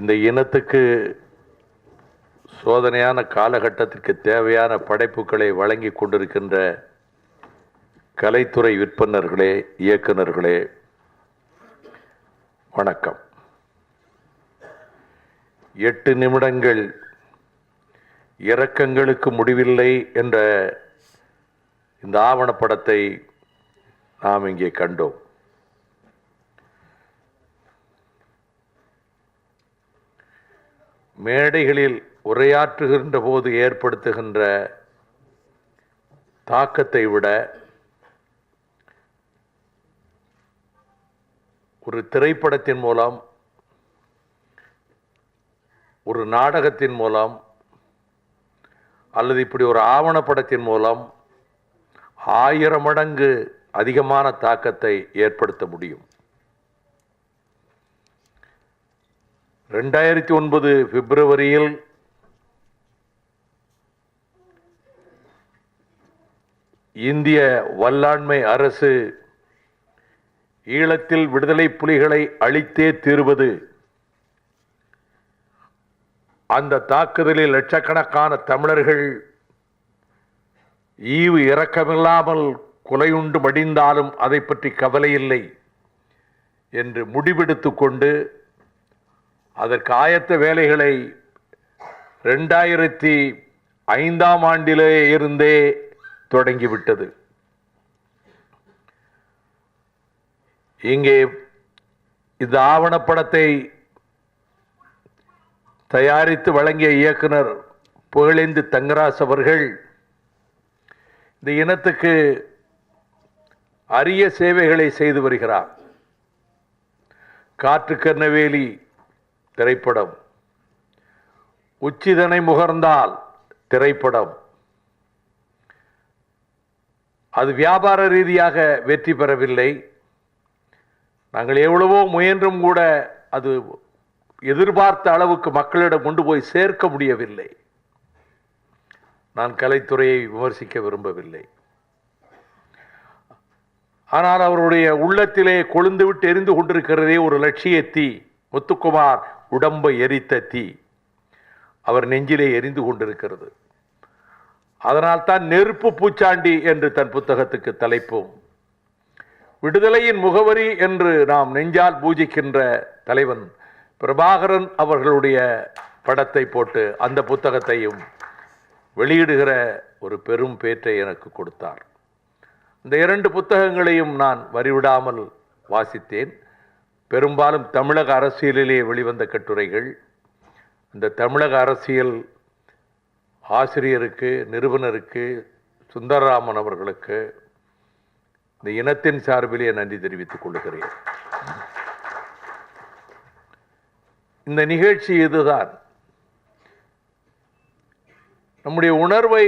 இந்த இனத்துக்கு சோதனையான காலகட்டத்திற்கு தேவையான படைப்புகளை வழங்கி கொண்டிருக்கின்ற கலைத்துறை விற்பனர்களே, இயக்குநர்களே, வணக்கம். 8 நிமிடங்கள் இரக்கங்களுக்கு முடிவில்லை என்ற இந்த ஆவணப்படத்தை நாம் இங்கே கண்டோம். மேடைகளில் உரையாற்றுகின்ற போது ஏற்படுத்துகின்ற தாக்கத்தை விட ஒரு திரைப்படத்தின் மூலம், ஒரு நாடகத்தின் மூலம், அல்லது இப்படி ஒரு ஆவணப்படத்தின் மூலம் 1000 மடங்கு அதிகமான தாக்கத்தை ஏற்படுத்த முடியும். 2009 பிப்ரவரியில் இந்திய வல்லாண்மை அரசு ஈழத்தில் விடுதலை புலிகளை அழித்தே தீர்வது, அந்த தாக்குதலில் லட்சக்கணக்கான தமிழர்கள் ஈவு இரக்கமில்லாமல் கொலையுண்டு மடிந்தாலும் அதை பற்றி கவலை இல்லை என்று முடிவெடுத்துக் கொண்டு அதற்கு ஆயத்த வேலைகளை 2005ஆம் ஆண்டிலே இருந்தே தொடங்கிவிட்டது. இங்கே இந்த ஆவணப்படத்தை தயாரித்து வழங்கிய இயக்குனர் புகழேந்தி தங்கராஜ் அவர்கள் இந்த இனத்துக்கு அரிய சேவைகளை செய்து வருகிறார். காற்று கர்ணவேலி திரைப்படம், உச்சிதனை முகர்ந்தால் திரைப்படம், அது வியாபார ரீதியாக வெற்றி பெறவில்லை. நாங்கள் எவ்வளவோ முயன்றும் கூட அது எதிர்பார்த்த அளவுக்கு மக்களிடம் கொண்டு போய் சேர்க்க முடியவில்லை. நான் கலைத்துறையை விமர்சிக்க விரும்பவில்லை. ஆனால் அவருடைய உள்ளத்திலே கொழுந்துவிட்டு எரிந்து கொண்டிருக்கிறதே ஒரு லட்சிய தீ. முத்துக்குமார் உடம்பை எரித்த தீ அவர் நெஞ்சிலே எரிந்து கொண்டிருக்கிறது. அதனால் தான் நெருப்பு பூச்சாண்டி என்று தன் புத்தகத்துக்கு தலைப்பும், விடுதலையின் முகவரி என்று நாம் நெஞ்சால் பூஜிக்கின்ற தலைவன் பிரபாகரன் அவர்களுடைய படத்தை போட்டு அந்த புத்தகத்தையும் வெளியிடுகிற ஒரு பெரும் பேற்றை எனக்கு கொடுத்தார். இந்த 2 புத்தகங்களையும் நான் வரிவிடாமல் வாசித்தேன். பெரும்பாலும் தமிழக அரசியலிலே வெளிவந்த கட்டுரைகள். இந்த தமிழக அரசியல் ஆசிரியருக்கு, நிறுவனருக்கு, சுந்தரராமன் அவர்களுக்கு இந்த இனத்தின் சார்பிலே நன்றி தெரிவித்துக் கொள்கிறேன். இந்த நிகழ்ச்சி இதுதான். நம்முடைய உணர்வை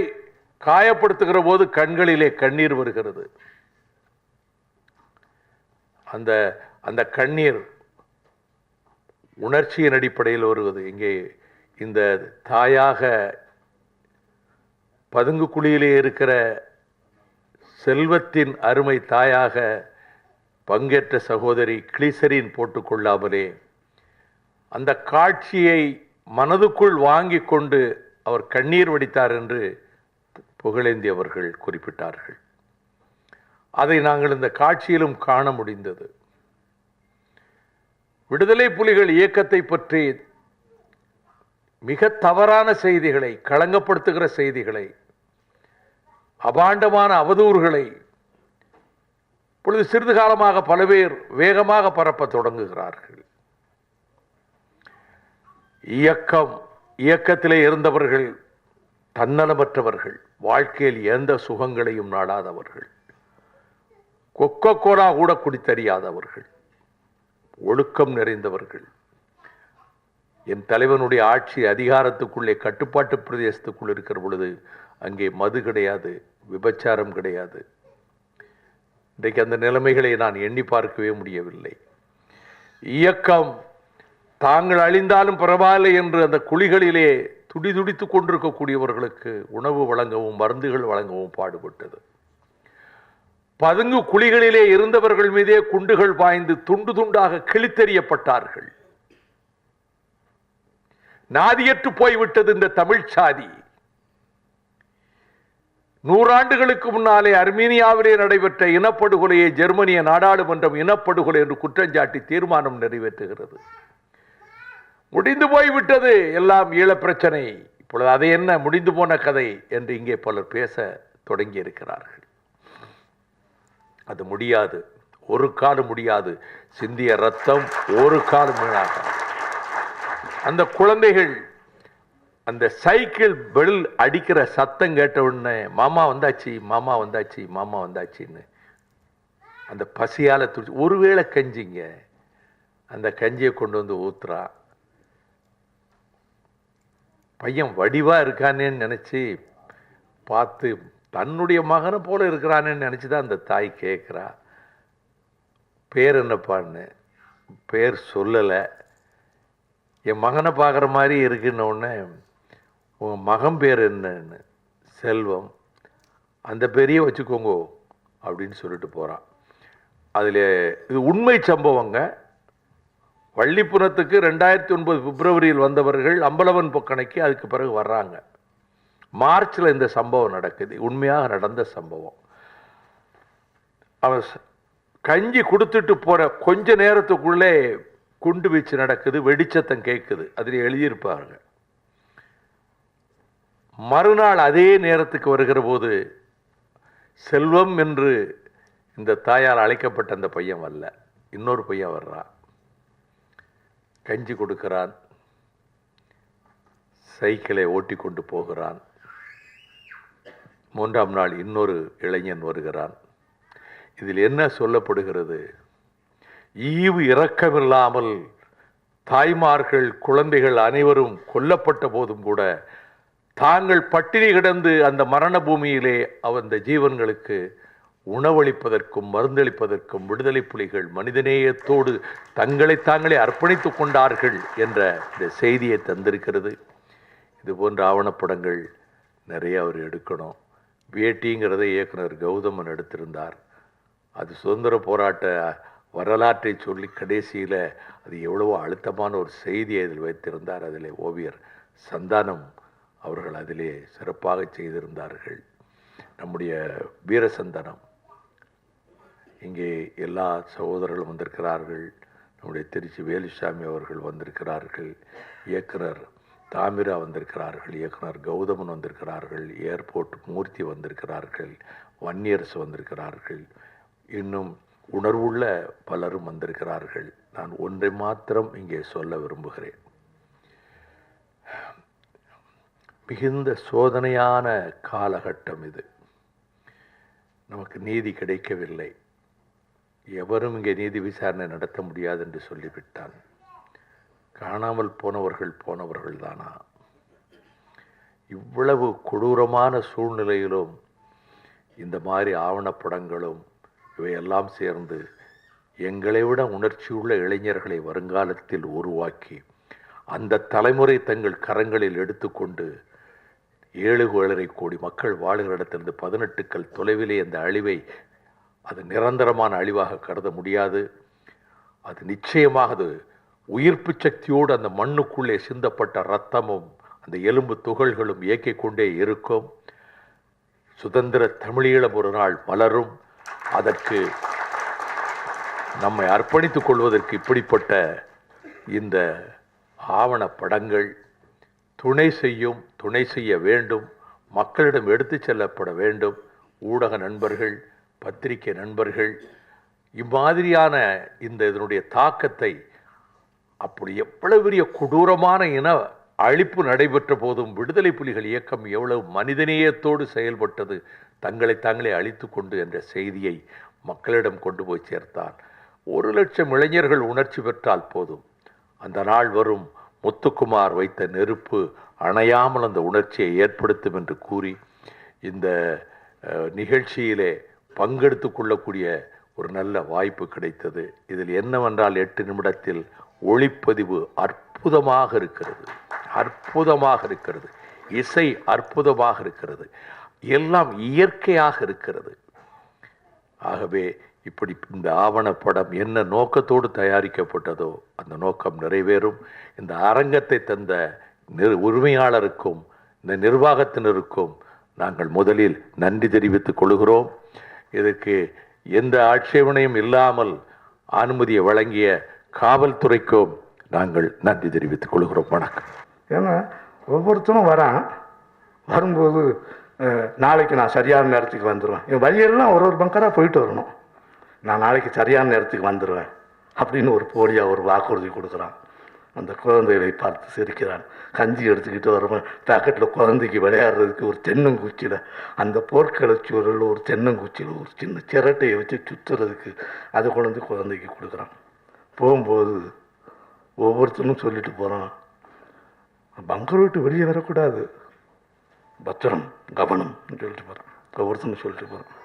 காயப்படுத்துகிற போது கண்களிலே கண்ணீர் வருகிறது. அந்த கண்ணீர் உணர்ச்சியின் அடிப்படையில் வருவது. இங்கே இந்த தாயாக பதுங்கு குழியிலே இருக்கிற செல்வத்தின் அருமை தாயாக பங்கேற்ற சகோதரி கிளிசரின் போட்டுக்கொள்ளாமலே அந்த காட்சியை மனதுக்குள் வாங்கி கொண்டு அவர் கண்ணீர் வடித்தார் என்று புகழேந்தி அவர்கள் குறிப்பிட்டார்கள். அதை நாங்கள் இந்த காட்சியிலும் காண முடிந்தது. விடுதலை புலிகள் இயக்கத்தை பற்றி மிக தவறான செய்திகளை, களங்கப்படுத்துகிற செய்திகளை, அபாண்டமான அவதூறுகளை இப்பொழுது சிறிது காலமாக பல பேர் வேகமாக பரப்ப தொடங்குகிறார்கள். இயக்கத்திலே இருந்தவர்கள் தன்னலமற்றவர்கள், வாழ்க்கையில் எந்த சுகங்களையும் நாடாதவர்கள், கொக்கோ கோலா கூட குடித்தறியாதவர்கள், ஒழுக்கம் நிறைந்தவர்கள். என் தலைவனுடைய ஆட்சி அதிகாரத்துக்குள்ளே, கட்டுப்பாட்டு பிரதேசத்துக்குள் இருக்கிற பொழுது அங்கே மது கிடையாது, விபச்சாரம் கிடையாது. இன்றைக்கு அந்த நிலைமைகளை நான் எண்ணி பார்க்கவே முடியவில்லை. இயக்கம் தாங்கள் அழிந்தாலும் பரவாயில்லை என்று அந்த குழிகளிலே துடிதுடித்துக் கொண்டிருக்கக்கூடியவர்களுக்கு உணவு வழங்கவும் மருந்துகள் வழங்கவும் பாடுபட்டது. பதுங்கு குழிகளிலே இருந்தவர்கள் மீதே குண்டுகள் பாய்ந்து துண்டு துண்டாக கிழித்தெறியப்பட்டார்கள். நாதியற்று போய்விட்டது இந்த தமிழ் சாதி. 100 ஆண்டுகளுக்கு முன்னாலே அர்மீனியாவிலே நடைபெற்ற இனப்படுகொலையை ஜெர்மனிய நாடாளுமன்றம் இனப்படுகொலை என்று குற்றஞ்சாட்டி தீர்மானம் நிறைவேற்றுகிறது. முடிந்து போய்விட்டது எல்லாம் ஈழ பிரச்சனை. இப்பொழுது அதை என்ன முடிந்து போன கதை என்று இங்கே பலர் பேச தொடங்கி இருக்கிறார்கள். அது முடியாது, ஒரு காலம் முடியாது. சிந்திய ரத்தம் ஒரு காலம் வீணாக. அந்த குழந்தைகள் அந்த சைக்கிள் பெல் அடிக்கிற சத்தம் கேட்ட உடனே மாமா வந்தாச்சு, மாமா வந்தாச்சு, மாமா வந்தாச்சின்னு அந்த பசியால துடிச்சு, ஒருவேளை கஞ்சிங்க, அந்த கஞ்சியை கொண்டு வந்து ஊத்துறா. பையன் வடிவா இருக்கானேன்னு நினைச்சு பார்த்து தன்னுடைய மகனை போல இருக்கிறானேன்னு நினைச்சுதான் அந்த தாய் கேட்கிறா. பேர் என்னப்பான்னு. பேர் சொல்லலை. என் மகனை பார்க்குற மாதிரி இருக்குன்ன உடனே உன் மகன் பேர் என்னன்னு. செல்வம். அந்த பேரையே வச்சுக்கோங்க அப்படின்னு சொல்லிட்டு போகிறான். அதில் இது உண்மை சம்பவங்க. வள்ளிப்புறத்துக்கு 2009 பிப்ரவரியில் வந்தவர்கள் அம்பலவன் பொக்கணைக்கு அதுக்கு பிறகு வர்றாங்க. மார்ச்சில் இந்த சம்பவம் நடக்குது. உண்மையாக நடந்த சம்பவம். அவன் கஞ்சி கொடுத்துட்டு போகிற கொஞ்ச நேரத்துக்குள்ளே குண்டு வீச்சு நடக்குது, வெடிச்சத்தம் கேட்குது. அதில் எழுதியிருப்பாங்க. மறுநாள் அதே நேரத்துக்கு வருகிற போது செல்வம் என்று இந்த தாயால் அழைக்கப்பட்ட அந்த பையன் வரல, இன்னொரு பையன் வர்றான். கஞ்சி கொடுக்கிறான், சைக்கிளை ஓட்டி கொண்டு போகிறான். 3ஆம் நாள் இன்னொரு இளைஞன் வருகிறான். இதில் என்ன சொல்லப்படுகிறது? ஈவு இரக்கமில்லாமல் தாய்மார்கள் குழந்தைகள் அனைவரும் கொல்லப்பட்ட போதும் கூட தாங்கள் பட்டினி கிடந்து அந்த மரண பூமியிலே அந்த ஜீவன்களுக்கு உணவளிப்பதற்கும் மருந்தளிப்பதற்கும் விடுதலை புலிகள் மனிதநேயத்தோடு தங்களை தாங்களே அர்ப்பணித்துக் கொண்டார்கள் என்ற இந்த செய்தியை தந்திருக்கிறது. இது போன்ற ஆவணப்படங்கள் நிறைய அவர் எடுக்கணும். வேட்டிங்கிறதை இயக்குனர் கௌதமன் எடுத்திருந்தார். அது சுதந்திர போராட்ட வரலாற்றை சொல்லி கடைசியில் அது எவ்வளவோ அழுத்தமான ஒரு செய்தியை அதில் வைத்திருந்தார். அதில் ஓவியர் சந்தானம் அவர்கள் அதிலே சிறப்பாக செய்திருந்தார்கள். நம்முடைய வீரசந்தனம், இங்கே எல்லா சகோதரர்களும் வந்திருக்கிறார்கள். நம்முடைய திருச்சி வேலுசாமி அவர்கள் வந்திருக்கிறார்கள். இயக்குனர் தாமிரா வந்திருக்கிறார்கள். இயக்குனர் கௌதமன் வந்திருக்கிறார்கள். ஏர்போர்ட் மூர்த்தி வந்திருக்கிறார்கள். வன்னியரசு வந்திருக்கிறார்கள். இன்னும் உணர்வுள்ள பலரும் வந்திருக்கிறார்கள். நான் ஒன்றை மாத்திரம் இங்கே சொல்ல விரும்புகிறேன். மிகுந்த சோதனையான காலகட்டம் இது. நமக்கு நீதி கிடைக்கவில்லை. எவரும் இங்கே நீதி விசாரணை நடத்த முடியாது என்று சொல்லிவிட்டான். காணாமல் போனவர்கள் தானா? இவ்வளவு கொடூரமான சூழ்நிலையிலும் இந்த மாதிரி ஆவணப்படங்களும் இவையெல்லாம் சேர்ந்து எங்களை விட உணர்ச்சியுள்ள இளைஞர்களை வருங்காலத்தில் உருவாக்கி அந்த தலைமுறை தங்கள் கரங்களில் எடுத்துக்கொண்டு 7.5 கோடி மக்கள் வாழுகிற இடத்திலிருந்து 18 கல் தொலைவிலே அந்த அழிவை அது நிரந்தரமான அழிவாக கருத முடியாது. அது நிச்சயமாக அது உயிர்ப்பு சக்தியோடு அந்த மண்ணுக்குள்ளே சிந்தப்பட்ட இரத்தமும் அந்த எலும்பு துகள்களும் இயக்கிக் கொண்டே இருக்கும். சுதந்திர தமிழீழம் ஒரு நாள் மலரும். அதற்கு நம்மை அர்ப்பணித்துக் கொள்வதற்கு இப்படிப்பட்ட இந்த ஆவணப்படங்கள் துணை செய்ய வேண்டும். மக்களிடம் எடுத்து செல்லப்பட வேண்டும். ஊடக நண்பர்கள், பத்திரிகை நண்பர்கள் இம்மாதிரியான இதனுடைய தாக்கத்தை, அப்படி எவ்வளவு பெரிய கொடூரமான இன அழிப்பு நடைபெற்ற போதும் விடுதலை புலிகள் இயக்கம் எவ்வளவு மனிதநேயத்தோடு செயல்பட்டது, தங்களை தாங்களே அழித்து கொண்டு என்ற செய்தியை மக்களிடம் கொண்டு போய் சேர்த்தால் 1,00,000 இளைஞர்கள் உணர்ச்சி பெற்றால் போதும். அந்த நாள் வரும். முத்துக்குமார் வைத்த நெருப்பு அணையாமல் அந்த உணர்ச்சியை ஏற்படுத்தும் என்று கூறி இந்த நிகழ்ச்சியிலே பங்கெடுத்து கொள்ளக்கூடிய ஒரு நல்ல வாய்ப்பு கிடைத்தது. இதில் என்னவென்றால் 8 நிமிடத்தில் ஒளிப்பதிவு அற்புதமாக இருக்கிறது. இசை அற்புதமாக இருக்கிறது. எல்லாம் இயற்கையாக இருக்கிறது. ஆகவே இப்படி இந்த ஆவணப்படம் என்ன நோக்கத்தோடு தயாரிக்கப்பட்டதோ அந்த நோக்கம் நிறைவேறும். இந்த அரங்கத்தை தந்த உரிமையாளருக்கும் இந்த நிர்வாகத்தினருக்கும் நாங்கள் முதலில் நன்றி தெரிவித்துக் கொள்கிறோம். இதற்கு எந்த ஆட்சேபனையும் இல்லாமல் அனுமதியை வழங்கிய காவல்துறைக்கும் நாங்கள் நன்றி தெரிவித்துக் கொள்கிறோம். வணக்கம். ஏன்னா ஒவ்வொருத்தரும் வரும்போது நாளைக்கு நான் சரியான நேரத்துக்கு வந்துடுவேன், என் வழியெல்லாம் ஒரு பங்கராக போயிட்டு வரணும், நான் நாளைக்கு சரியான நேரத்துக்கு வந்துடுவேன் அப்படின்னு ஒரு போலியாக ஒரு வாக்குறுதி கொடுக்குறான். அந்த குழந்தைகளை பார்த்து சிரிக்கிறான். கஞ்சி எடுத்துக்கிட்டு வருவேன், பேக்கெட்டில் குழந்தைக்கு விளையாடுறதுக்கு ஒரு தென்னங்குச்சியில், அந்த போர்க்களச்சூரில் ஒரு தென்னங்குச்சியில் ஒரு சின்ன சிரட்டையை வச்சு சுற்றுறதுக்கு அதை கொண்டு குழந்தைக்கு கொடுக்குறான். போகும்போது ஒவ்வொருத்தரும் சொல்லிட்டு போகிறான், பங்கர் விட்டு வெளியே வரக்கூடாது, பத்திரம் கவனம் சொல்லிட்டு போகிறான். ஒவ்வொருத்தரும் சொல்லிட்டு போகிறான்.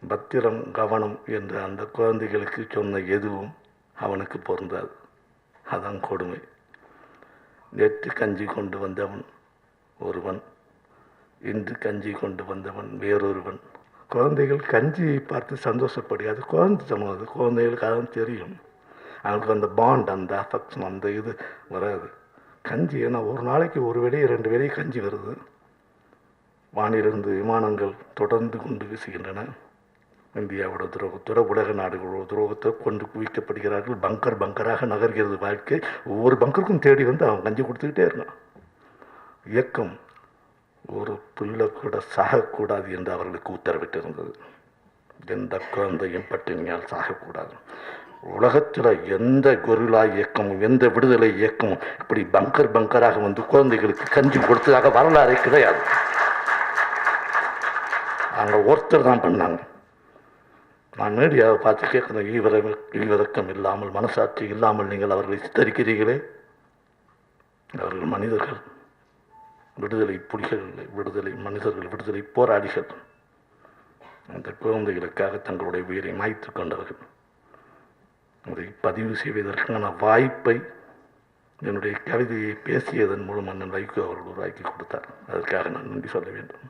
பத்திரம் கவனம் என்று அந்த குழந்தைகளுக்கு சொன்ன எதுவும் அவனுக்கு பொருந்தாது. அதான் கொடுமை. நேற்று கஞ்சி கொண்டு வந்தவன் ஒருவன், இன்று கஞ்சி கொண்டு வந்தவன் வேறொருவன். குழந்தைகள் கஞ்சியை பார்த்து சந்தோஷப்படி, அது குழந்தைத்தனம், அது குழந்தைகளுக்கு அதான் தெரியும். அவங்களுக்கு அந்த பாண்ட், அந்த அஃபெக்ஷன், அந்த இது வராது. கஞ்சி ஏன்னா ஒரு நாளைக்கு ஒரு வேளை 2 வேளை கஞ்சி வருது. வானிலிருந்து விமானங்கள் தொடர்ந்து கொண்டு வீசுகின்றன. இந்தியாவோட துரோகத்தோட உலக நாடுகளோட துரோகத்தை கொண்டு குவிக்கப்படுகிறார்கள். பங்கராக நகர்கிறது வாழ்க்கை. ஒவ்வொரு பங்கருக்கும் தேடி வந்து அவன் கஞ்சி கொடுத்துக்கிட்டே இருந்தான். இயக்கம் ஒரு பிள்ளை கூட சாகக்கூடாது என்று அவர்களுக்கு உத்தரவிட்டிருந்தது. எந்த குழந்தையும் பட்டினியால் சாகக்கூடாது. உலகத்தில் எந்த கொரில்லா இயக்கமும் எந்த விடுதலை இயக்கமும் இப்படி பங்கராக வந்து குழந்தைகளுக்கு கஞ்சி கொடுத்ததாக வரலாறே கிடையாது. அவங்க ஒருத்தர் தான் பண்ணாங்க. நான் மீடியாவை பார்த்து கேட்குறேன், ஈவிரக்கம் இல்லாமல் மனசாட்சி இல்லாமல் நீங்கள் அவர்களை சித்தரிக்கிறீர்களே. அவர்கள் மனிதர்கள், விடுதலை புலிகள், விடுதலை மனிதர்கள், விடுதலை போராளிகள். அந்த குழந்தைகளுக்காக தங்களுடைய உயிரை மாய்த்து கொண்டவர்கள். அதை பதிவு செய்வதற்கான வாய்ப்பை என்னுடைய கவிதையை பேசியதன் மூலம் அண்ணன் வைகோ அவர்கள் உருவாக்கி கொடுத்தார். அதற்காக நான் நன்றி சொல்ல வேண்டும்.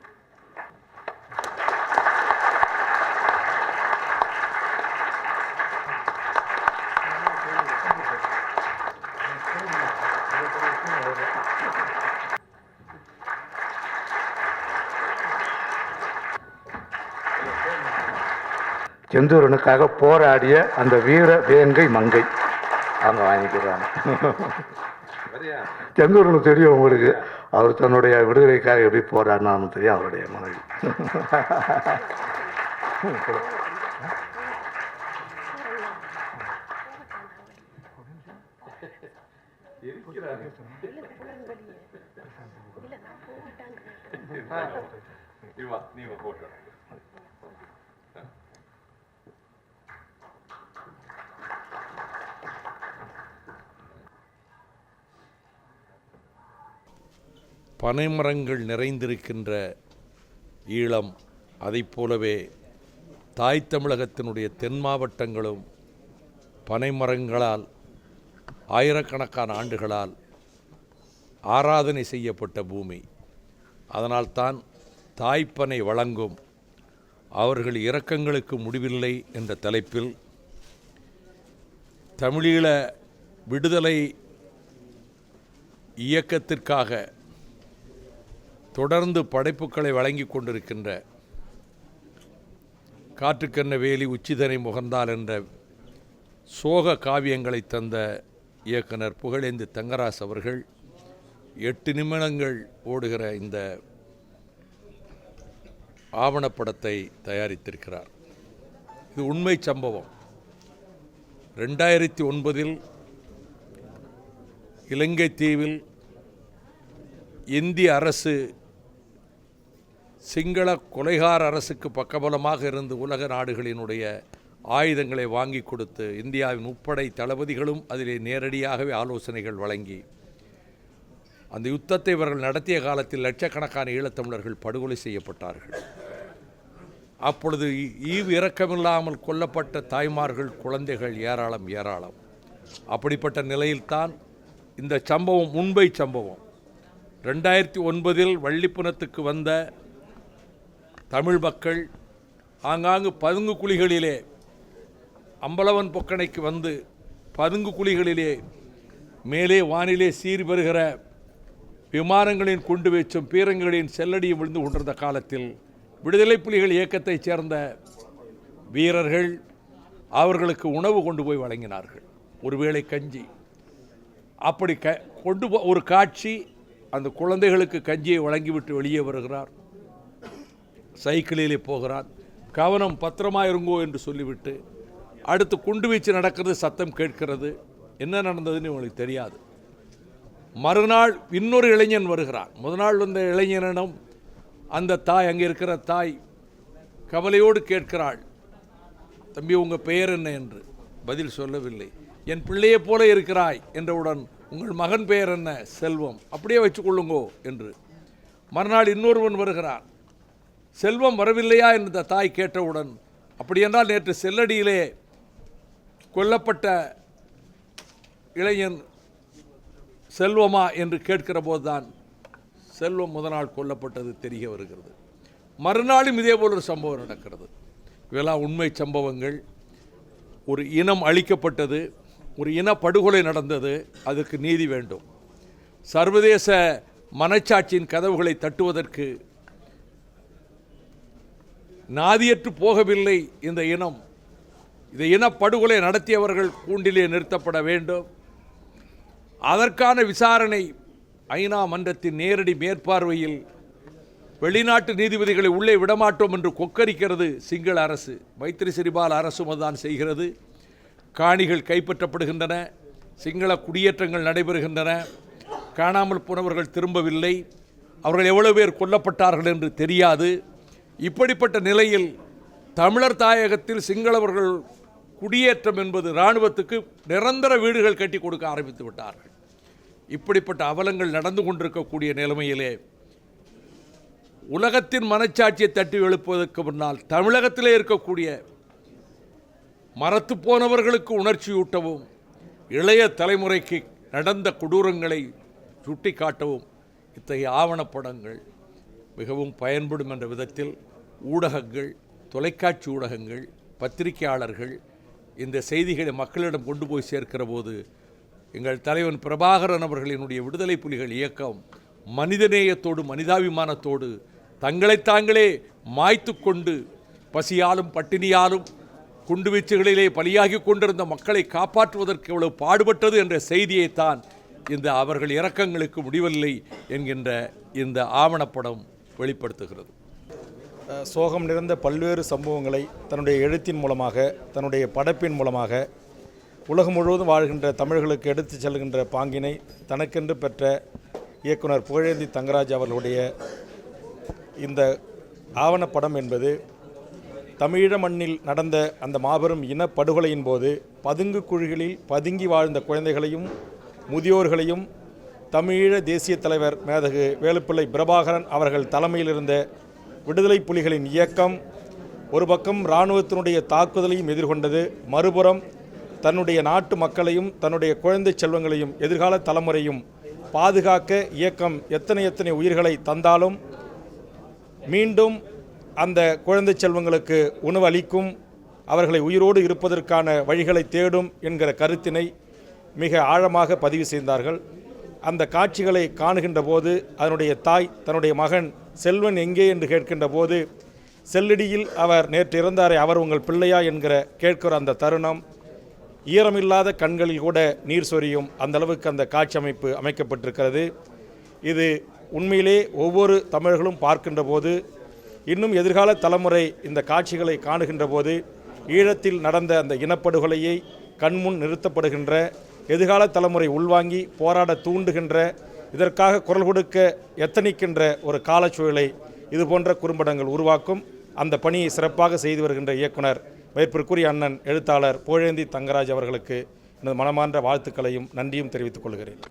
செந்தூரனுக்காக போராடிய அந்த வீர வேங்கை மங்கை அவங்க வாங்கிக்கிறாங்க. செந்தூரனுக்கு தெரியும் உங்களுக்கு, அவர் தன்னுடைய விடுதலைக்காக எப்படி போராடினான்னு தெரியும் அவருடைய மனைவி. பனைமரங்கள் நிறைந்திருக்கின்ற ஈழம், அதைப் போலவே தாய் தமிழகத்தினுடைய தென் மாவட்டங்களும் பனைமரங்களால் ஆயிரக்கணக்கான ஆண்டுகளால் ஆராதனை செய்யப்பட்ட பூமி. அதனால்தான் தாய்ப்பனை வழங்கும் அவர்கள் இரக்கங்களுக்கு முடிவில்லை என்ற தலைப்பில் தமிழீழ விடுதலை இயக்கத்திற்காக தொடர்ந்து படைப்புகளை வழங்கி கொண்டிருக்கின்ற காற்றுக்கண்ண வேலி உச்சிதனை முகர்ந்தால் என்ற சோக காவியங்களை தந்த இயக்குனர் புகழேந்தி தங்கராஜ் அவர்கள் 8 நிமிடங்கள் ஓடுகிற இந்த ஆவணப்படத்தை தயாரித்திருக்கிறார். இது உண்மை சம்பவம். 2009 இலங்கை தீவில் இந்திய அரசு சிங்கள கொலைகார அரசுக்கு பக்கபலமாக இருந்து உலக நாடுகளினுடைய ஆயுதங்களை வாங்கி கொடுத்து இந்தியாவின் முப்படை தளபதிகளும் அதிலே நேரடியாகவே ஆலோசனைகள் வழங்கி அந்த யுத்தத்தை இவர்கள் நடத்திய காலத்தில் லட்சக்கணக்கான ஈழத்தமிழர்கள் படுகொலை செய்யப்பட்டார்கள். அப்பொழுது ஈவு இரக்கமில்லாமல் கொல்லப்பட்ட தாய்மார்கள், குழந்தைகள் ஏராளம் ஏராளம். அப்படிப்பட்ட நிலையில்தான் இந்த சம்பவம் உண்மை சம்பவம். 2009 வள்ளிப்புனத்துக்கு வந்த தமிழ் மக்கள் ஆங்காங்கு பதுங்கு குழிகளிலே, அம்பலவன் பொக்கனைக்கு வந்து பதுங்கு குழிகளிலே மேலே வானிலே சீறி வருகிற விமானங்களின் குண்டு வீச்சும் பீரங்கிகளின் செல்லடியும் விழுந்து கொண்டிருந்த காலத்தில் விடுதலை புலிகள் இயக்கத்தைச் சேர்ந்த வீரர்கள் அவர்களுக்கு உணவு கொண்டு போய் வழங்கினார்கள். ஒருவேளை கஞ்சி. அப்படி ஒரு காட்சி, அந்த குழந்தைகளுக்கு கஞ்சியை வழங்கிவிட்டு வெளியே வருகிறார். சைக்கிளிலே போகிறார். கவனம் பத்திரமா இருங்கோ என்று சொல்லிவிட்டு அடுத்து குண்டு வீச்சு நடக்கிறது, சத்தம் கேட்கிறது. என்ன நடந்ததுன்னு உங்களுக்கு தெரியாது. மறுநாள் இன்னொரு இளைஞன் வருகிறான். முதல் நாள் வந்த இளைஞனிடம் அந்த தாய், அங்கே இருக்கிற தாய் கவலையோடு கேட்கிறாள், தம்பி உங்கள் பெயர் என்ன என்று. பதில் சொல்லவில்லை. என் பிள்ளையை போல இருக்கிறாய் என்றவுடன், உங்கள் மகன் பெயர் என்ன? செல்வம். அப்படியே வச்சுக்கொள்ளுங்கோ என்று. மறுநாள் இன்னொருவன் வருகிறான். செல்வம் வரவில்லையா என்று தாய் கேட்டவுடன், அப்படியென்றால் நேற்று செல்லடியிலே கொல்லப்பட்ட இளைஞன் செல்வமா என்று கேட்கிற போதுதான் செல்வம் முதல் நாள் கொல்லப்பட்டது தெரிய வருகிறது. மறுநாளும் இதே போல் ஒரு சம்பவம் நடக்கிறது. இவெல்லாம் உண்மை சம்பவங்கள். ஒரு இனம் அழிக்கப்பட்டது, ஒரு இன படுகொலை நடந்தது, அதுக்கு நீதி வேண்டும். சர்வதேச மனச்சாட்சியின் கதவுகளை தட்டுவதற்கு நாதியற்று போகவில்லை இந்த இனம். இந்த இனப்படுகொலை நடத்தியவர்கள் கூண்டிலே நிறுத்தப்பட வேண்டும். அதற்கான விசாரணை ஐநா மன்றத்தின் நேரடி மேற்பார்வையில் வெளிநாட்டு நீதிபதிகளை உள்ளே விடமாட்டோம் என்று கொக்கரிக்கிறது சிங்கள அரசு. மைத்திரி சிறிபால அரசும் அதுதான் செய்கிறது. காணிகள் கைப்பற்றப்படுகின்றன, சிங்கள குடியேற்றங்கள் நடைபெறுகின்றன, காணாமல் போனவர்கள் திரும்பவில்லை, அவர்கள் எவ்வளவு பேர் கொல்லப்பட்டார்கள் என்று தெரியாது. இப்படிப்பட்ட நிலையில் தமிழர் தாயகத்தில் சிங்களவர்கள் குடியேற்றம் என்பது இராணுவத்துக்கு நிரந்தர வீடுகள் கட்டி கொடுக்க ஆரம்பித்து விட்டார்கள். இப்படிப்பட்ட அவலங்கள் நடந்து கொண்டிருக்கக்கூடிய நிலைமையிலே உலகத்தின் மனச்சாட்சியை தட்டி எழுப்புவதற்கு முன்னால் தமிழகத்திலே இருக்கக்கூடிய மரத்து போனவர்களுக்கு உணர்ச்சியூட்டவும், இளைய தலைமுறைக்கு நடந்த கொடூரங்களை சுட்டி காட்டவும் இத்தகைய ஆவணப்படங்கள் மிகவும் பயன்படும் என்ற விதத்தில் ஊடகங்கள், தொலைக்காட்சி ஊடகங்கள், பத்திரிகையாளர்கள் இந்த செய்திகளை மக்களிடம் கொண்டு போய் சேர்க்கிற போது எங்கள் தலைவன் பிரபாகரன் அவர்களினுடைய விடுதலை புலிகள் இயக்கம் மனிதநேயத்தோடு மனிதாபிமானத்தோடு தங்களை தாங்களே மாய்த்து கொண்டு பசியாலும் பட்டினியாலும் குண்டுவீச்சுகளிலே பலியாகி கொண்டிருந்த மக்களை காப்பாற்றுவதற்கு எவ்வளவு பாடுபட்டது என்ற செய்தியைத்தான் இந்த அவர்கள் இரக்கங்களுக்கு முடிவில்லை என்கின்ற இந்த ஆவணப்படம் வெளிப்படுத்துகிறது. சோகம் நிறைந்த பல்வேறு சம்பவங்களை தன்னுடைய எழுத்தின் மூலமாக, தன்னுடைய படைப்பின் மூலமாக உலகம் முழுவதும் வாழ்கின்ற தமிழர்களுக்கு எடுத்துச் செல்கின்ற பாங்கினை தனக்கென்று பெற்ற இயக்குனர் புகழேந்தி தங்கராஜ் அவர்களுடைய இந்த ஆவணப்படம் என்பது தமிழீழ மண்ணில் நடந்த அந்த மாபெரும் இனப்படுகொலையின் போது பதுங்கு குழிகளில் பதுங்கி வாழ்ந்த குழந்தைகளையும் முதியோர்களையும் தமிழீழ தேசிய தலைவர் மேதகு வேலுப்பிள்ளை பிரபாகரன் அவர்கள் தலைமையில் இருந்த விடுதலை புலிகளின் இயக்கம் ஒரு பக்கம் இராணுவத்தினுடைய தாக்குதலையும் எதிர்கொண்டது, மறுபுறம் தன்னுடைய நாட்டு மக்களையும் தன்னுடைய குழந்தை செல்வங்களையும் எதிர்கால தலைமுறையும் பாதுகாக்க இயக்கம் எத்தனை உயிர்களை தந்தாலும் மீண்டும் அந்த குழந்தை செல்வங்களுக்கு உணவு அளிக்கும், அவர்களை உயிரோடு இருப்பதற்கான வழிகளை தேடும் என்கிற கருத்தினை மிக ஆழமாக பதிவு செய்தார்கள். அந்த காட்சிகளை காணுகின்ற போது அதனுடைய தாய் தன்னுடைய மகன் செல்வன் எங்கே என்று கேட்கின்ற போது, செல்லடியில் அவர் நேற்று இறந்தாரே, அவர் உங்கள் பிள்ளையா என்கிற கேட்கிற அந்த தருணம், ஈரமில்லாத கண்களில் கூட நீர் சொரியும் அந்த அளவுக்கு அந்த காட்சி அமைப்பு அமைக்கப்பட்டிருக்கிறது. இது உண்மையிலே ஒவ்வொரு தமிழர்களும் பார்க்கின்ற போது, இன்னும் எதிர்கால தலைமுறை இந்த காட்சிகளை காணுகின்ற போது, ஈழத்தில் நடந்த அந்த இனப்படுகொலையை கண்முன் நிறுத்தப்படுகின்ற, எதிர்கால தலைமுறை உள்வாங்கி போராட தூண்டுகின்ற, இதற்காக குரல் கொடுக்க எத்தனிக்கின்ற ஒரு காலச்சூழலை இது போன்ற குறும்படங்கள் உருவாக்கும். அந்த பணியை சிறப்பாக செய்து வருகின்ற இயக்குனர் மதிப்பிற்குரிய அண்ணன் எழுத்தாளர் புகழேந்தி தங்கராஜ் அவர்களுக்கு எனது மனமார்ந்த வாழ்த்துக்களையும் நன்றியும் தெரிவித்துக் கொள்கிறேன்.